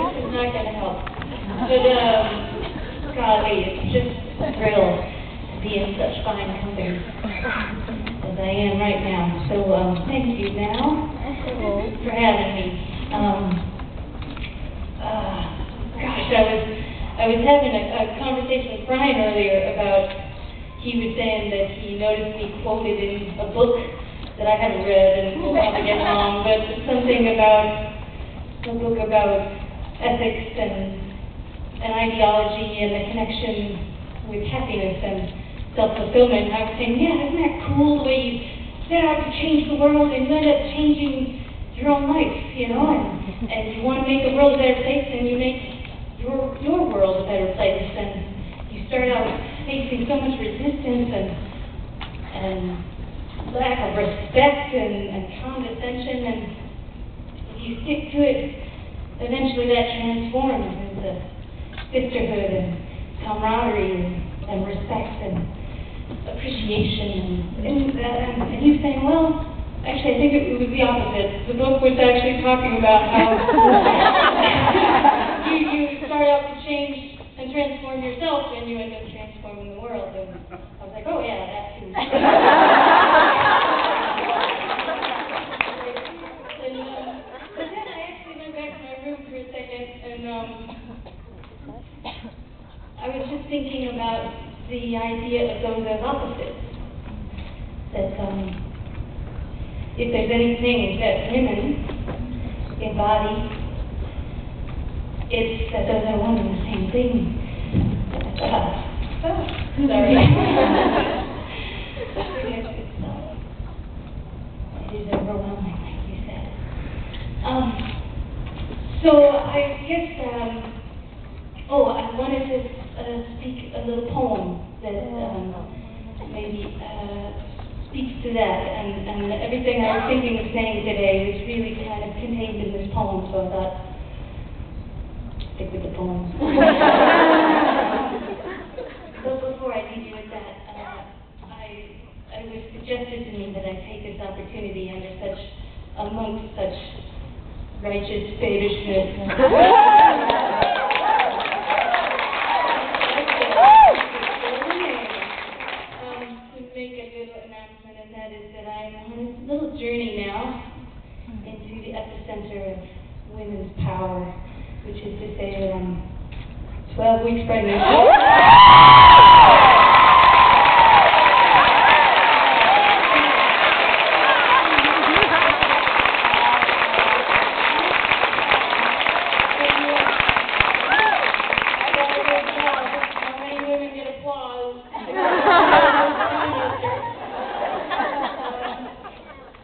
this is not going to help. But, golly, it's just a thrill to be in such fine company as I am right now. So, thank you, Mal, for having me. Gosh, I was having a conversation with Brian earlier about, he was saying that he noticed me quoted in a book that I haven't read, and we'll probably get wrong, but something about a book about ethics and ideology and the connection with happiness and self-fulfillment. And I was saying, yeah, isn't that cool the way you set out to change the world and you end up changing your own life, you know, and you want to make the world a better place, and you make your world a better place, and you start out facing so much resistance and lack of respect and condescension, and if you stick to it, eventually that transforms into sisterhood and camaraderie and respect and appreciation. And he's saying, well, actually I think it was the opposite. The book was actually talking about how you start out to change and transform yourself, and you end up transforming the world. And I was like, oh yeah, that too. But then I actually went back to my room for a second, and I was just thinking about the idea of those as opposites. That if there's anything that women embody, it's that those are one and the same thing. Sorry. It is overwhelming, like you said. So I guess, I wanted to speak a little poem that maybe speaks to that, and everything I was thinking of saying today was really kind of contained in this poem, so I thought, stick with the poem. So before I leave you with that, it was suggested to me that I take this opportunity amongst such righteous favishness to make a little announcement, and that is that I'm on a little journey now into the epicenter of women's power, which is to say that I'm 12 weeks pregnant.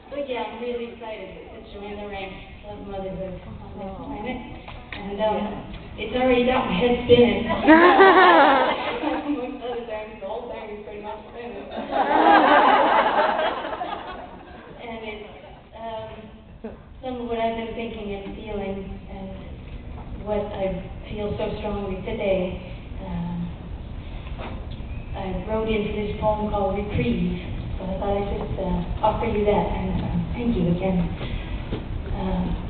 But yeah, I'm really excited to join the ranks of motherhood on this planet. And it's already got my head spinning. Amongst other things, the whole thing is pretty much spinning. And it's some of what I've been thinking and feeling, and what I feel so strongly today. I wrote into this poem called Reprieve, so I thought I'd just offer you that, and thank you again.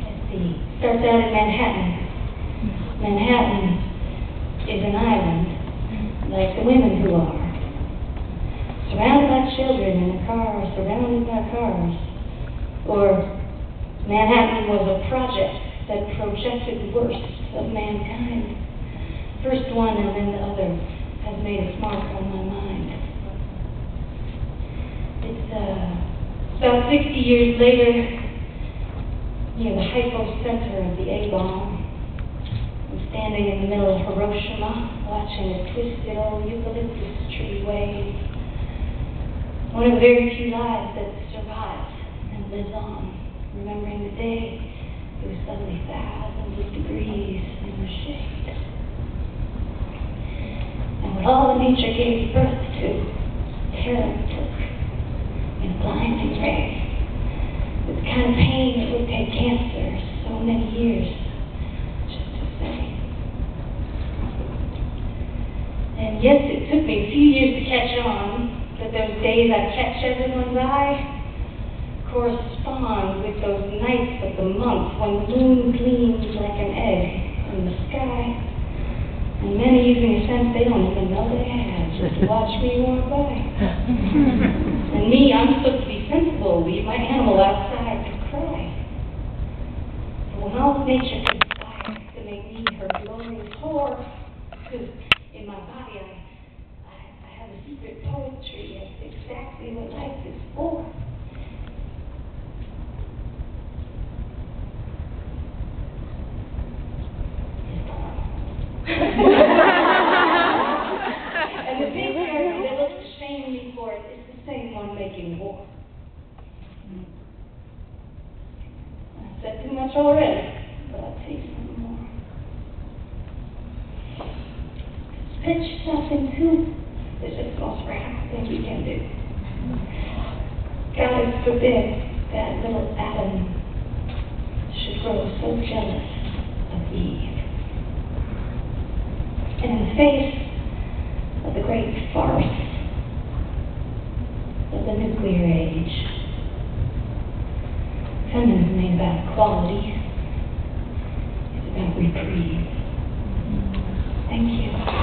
Let's see. Starts out in Manhattan. Manhattan is an island, like the women who are. Surrounded by children in a car, surrounded by cars. Or Manhattan was a project that projected the worst of mankind. First one and then the other has made its mark on my mind. It's about 60 years later, near the hypocenter of the A-bomb. I'm standing in the middle of Hiroshima, watching a twisted old eucalyptus tree wave. One of the very few lives that survives and lives on, remembering the day it was suddenly thousands of degrees in the shade. And what all of nature gave birth to, terror took in a blinding ray. With the kind of pain that would take cancer so many years just to say. And yes, it took me a few years to catch on, but those days I catch everyone's eye correspond with those nights of the month when the moon gleams like an egg in the using a sense they don't even know they have. Just watch me walk by. And me, I'm supposed to be sensible, leave my animal outside to cry. And when all of nature conspires to make me her glorious whore, because in my body I have a secret poetry of exactly what life is for. And the patriarchy that looks to shame me for it is the same one making war. I said too much already, but I'll tell you some more. Spit yourself into is just the most radical thing you can do. God forbid that little Adam should grow so jealous of Eve. And in the face of the great farce of the nuclear age, feminism ain't about equality, it's about reprieve. Thank you.